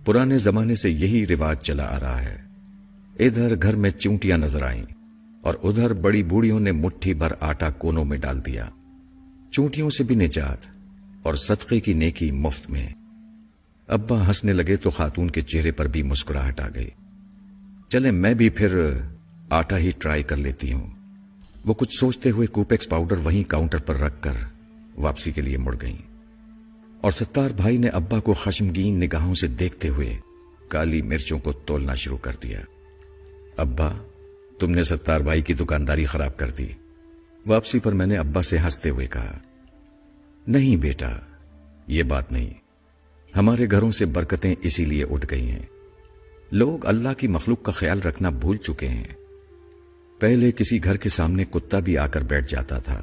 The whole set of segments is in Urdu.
پرانے زمانے سے یہی رواج چلا آ رہا ہے۔ ادھر گھر میں چونٹیاں نظر آئیں اور ادھر بڑی بوڑھیوں نے مٹھی بھر آٹا کونوں میں ڈال دیا۔ چونٹیوں سے بھی نجات اور صدقے کی نیکی مفت میں۔ ابا ہنسنے لگے تو خاتون کے چہرے پر بھی مسکراہٹ آ گئی۔ چلے میں بھی پھر آٹا ہی ٹرائی کر لیتی ہوں۔ وہ کچھ سوچتے ہوئے کوپیکس پاؤڈر وہیں کاؤنٹر پر رکھ کر واپسی کے لیے مڑ گئیں، اور ستار بھائی نے ابا کو خشمگین نگاہوں سے دیکھتے ہوئے کالی مرچوں کو تولنا شروع کر دیا۔ ابا، تم نے ستار بھائی کی دکانداری خراب کر دی۔ واپسی پر میں نے ابا سے ہنستے ہوئے کہا، نہیں بیٹا، یہ بات نہیں، ہمارے گھروں سے برکتیں اسی لیے اٹھ گئی ہیں۔ لوگ اللہ کی مخلوق کا خیال رکھنا بھول چکے ہیں۔ پہلے کسی گھر کے سامنے کتا بھی آ کر بیٹھ جاتا تھا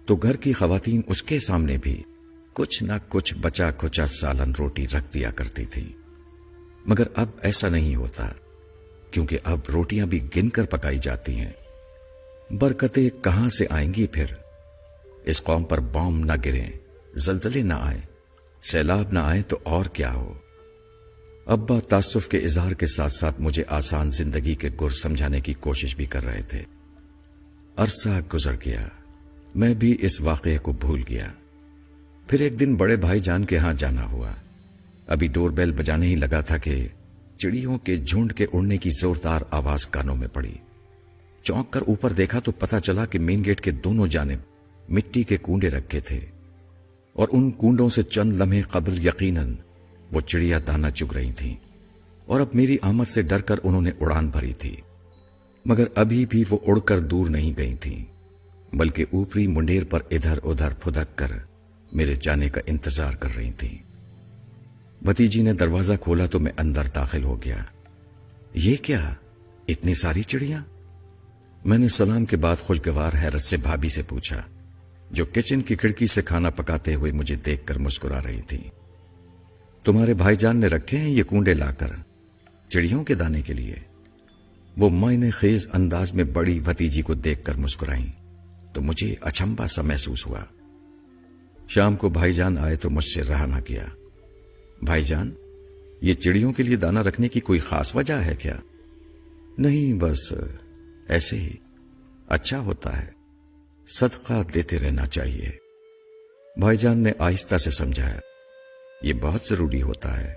تو گھر کی خواتین اس کے سامنے بھی کچھ نہ کچھ بچا کھچا سالن روٹی رکھ دیا کرتی تھی، مگر اب ایسا نہیں ہوتا، کیونکہ اب روٹیاں بھی گن کر پکائی جاتی ہیں۔ برکتیں کہاں سے آئیں گی پھر؟ اس قوم پر بام نہ گریں، زلزلے نہ آئے، سیلاب نہ آئے تو اور کیا ہو۔ ابا تعصب کے اظہار کے ساتھ ساتھ مجھے آسان زندگی کے گر سمجھانے کی کوشش بھی کر رہے تھے۔ عرصہ گزر گیا، میں بھی اس واقعے کو بھول گیا۔ پھر ایک دن بڑے بھائی جان کے ہاں جانا ہوا۔ ابھی ڈور بیل بجانے ہی لگا تھا کہ چڑیوں کے جھنڈ کے اڑنے کی زوردار آواز کانوں میں پڑی۔ چونک کر اوپر دیکھا تو پتہ چلا کہ مین گیٹ کے دونوں جانب مٹی کے کونڈے رکھے تھے، اور ان کونڈوں سے چند لمحے قبل یقیناً وہ چڑیا دانہ چگ رہی تھیں، اور اب میری آمد سے ڈر کر انہوں نے اڑان بھری تھی، مگر ابھی بھی وہ اڑ کر دور نہیں گئی تھیں، بلکہ اوپری منڈیر پر ادھر ادھر پھدک کر میرے جانے کا انتظار کر رہی تھیں۔ بھتیجی نے دروازہ کھولا تو میں اندر داخل ہو گیا۔ یہ کیا، اتنی ساری چڑیاں؟ میں نے سلام کے بعد خوشگوار حیرت سے بھابھی سے پوچھا، جو کچن کی کھڑکی سے کھانا پکاتے ہوئے مجھے دیکھ کر مسکرا رہی تھی۔ تمہارے بھائی جان نے رکھے ہیں یہ کونڈے لا کر چڑیوں کے دانے کے لیے؟ وہ معنی خیز انداز میں بڑی بھتیجی کو دیکھ کر مسکرائیں تو مجھے اچنبھا سا محسوس ہوا۔ شام کو بھائی جان آئے تو مجھ سے رہا نہ کیا۔ بھائی جان، یہ چڑیوں کے لیے دانہ رکھنے کی کوئی خاص وجہ ہے کیا؟ نہیں، بس ایسے ہی، اچھا ہوتا ہے، صدقہ دیتے رہنا چاہیے۔ بھائی جان نے آہستہ سے سمجھایا، یہ بہت ضروری ہوتا ہے،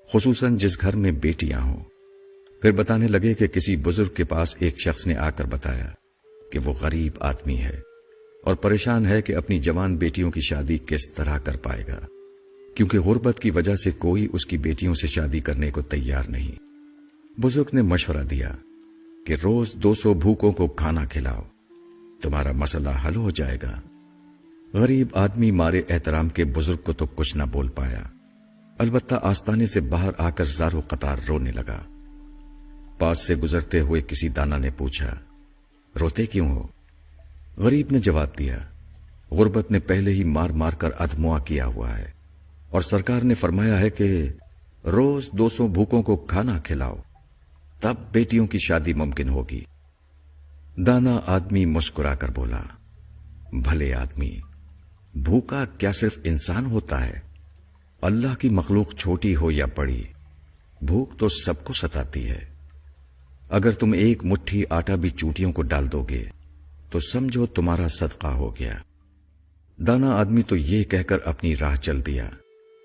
خصوصاً جس گھر میں بیٹیاں ہوں۔ پھر بتانے لگے کہ کسی بزرگ کے پاس ایک شخص نے آ کر بتایا کہ وہ غریب آدمی ہے اور پریشان ہے کہ اپنی جوان بیٹیوں کی شادی کس طرح کر پائے گا، کیونکہ غربت کی وجہ سے کوئی اس کی بیٹیوں سے شادی کرنے کو تیار نہیں۔ بزرگ نے مشورہ دیا کہ روز 200 بھوکوں کو کھانا کھلاؤ، تمہارا مسئلہ حل ہو جائے گا۔ غریب آدمی مارے احترام کے بزرگ کو تو کچھ نہ بول پایا، البتہ آستانے سے باہر آ کر زارو قطار رونے لگا۔ پاس سے گزرتے ہوئے کسی دانا نے پوچھا، روتے کیوں ہو؟ غریب نے جواب دیا، غربت نے پہلے ہی مار مار کر ادموا کیا ہوا ہے، اور سرکار نے فرمایا ہے کہ روز 200 بھوکوں کو کھانا کھلاؤ، تب بیٹیوں کی شادی ممکن ہوگی۔ دانا آدمی مسکرا کر بولا، بھلے آدمی، بھوکا کیا صرف انسان ہوتا ہے؟ اللہ کی مخلوق چھوٹی ہو یا بڑی، بھوک تو سب کو ستاتی ہے۔ اگر تم ایک مٹھی آٹا بھی چونٹیوں کو ڈال دو گے تو سمجھو تمہارا صدقہ ہو گیا۔ دانا آدمی تو یہ کہہ کر اپنی راہ چل دیا،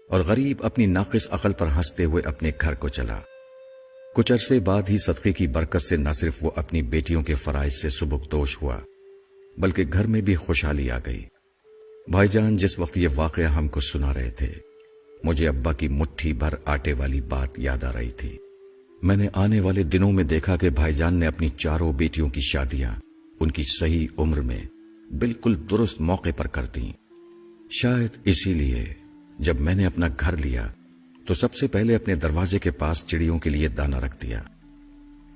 اور غریب اپنی ناقص عقل پر ہنستے ہوئے اپنے گھر کو چلا۔ کچھ عرصے بعد ہی صدقے کی برکت سے نہ صرف وہ اپنی بیٹیوں کے فرائض سے سبکدوش ہوا، بلکہ گھر میں بھی خوشحالی آ گئی۔ بھائی جان جس وقت یہ واقعہ ہم کو سنا رہے تھے، مجھے ابا کی مٹھی بھر آٹے والی بات یاد آ رہی تھی۔ میں نے آنے والے دنوں میں دیکھا کہ بھائی جان نے اپنی چاروں بیٹیوں کی شادیاں ان کی صحیح عمر میں بالکل درست موقع پر کر دیں۔ شاید اسی لیے جب میں نے اپنا گھر لیا تو سب سے پہلے اپنے دروازے کے پاس چڑیوں کے لیے دانہ رکھ دیا۔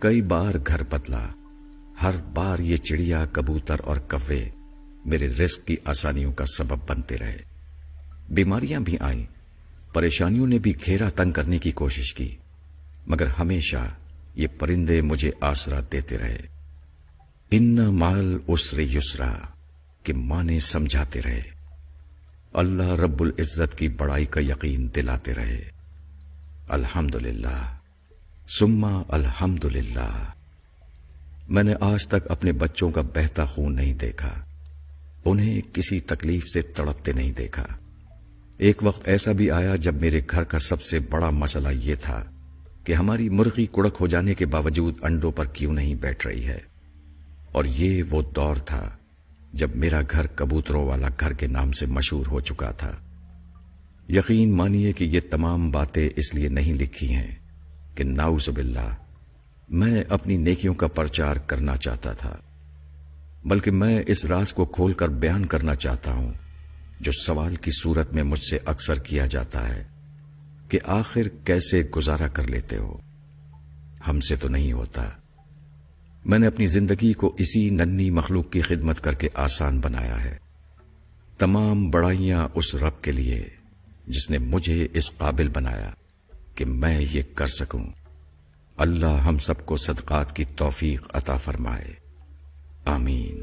کئی بار گھر بدلا، ہر بار یہ چڑیا، کبوتر اور کوے میرے رزق کی آسانیوں کا سبب بنتے رہے۔ بیماریاں بھی آئیں، پریشانیوں نے بھی گھیرا تنگ کرنے کی کوشش کی، مگر ہمیشہ یہ پرندے مجھے آسرا دیتے رہے۔ ان مال اسر یسرا کے معنی سمجھاتے رہے، اللہ رب العزت کی بڑائی کا یقین دلاتے رہے۔ الحمدللہ سما الحمدللہ۔ میں نے آج تک اپنے بچوں کا بہتا خون نہیں دیکھا، انہیں کسی تکلیف سے تڑپتے نہیں دیکھا۔ ایک وقت ایسا بھی آیا جب میرے گھر کا سب سے بڑا مسئلہ یہ تھا کہ ہماری مرغی کڑک ہو جانے کے باوجود انڈوں پر کیوں نہیں بیٹھ رہی ہے، اور یہ وہ دور تھا جب میرا گھر کبوتروں والا گھر کے نام سے مشہور ہو چکا تھا۔ یقین مانیے کہ یہ تمام باتیں اس لیے نہیں لکھی ہیں کہ نعوذ باللہ میں اپنی نیکیوں کا پرچار کرنا چاہتا تھا، بلکہ میں اس راز کو کھول کر بیان کرنا چاہتا ہوں جو سوال کی صورت میں مجھ سے اکثر کیا جاتا ہے کہ آخر کیسے گزارا کر لیتے ہو؟ ہم سے تو نہیں ہوتا۔ میں نے اپنی زندگی کو اسی ننھی مخلوق کی خدمت کر کے آسان بنایا ہے۔ تمام بڑائیاں اس رب کے لیے جس نے مجھے اس قابل بنایا کہ میں یہ کر سکوں۔ اللہ ہم سب کو صدقات کی توفیق عطا فرمائے، آمین۔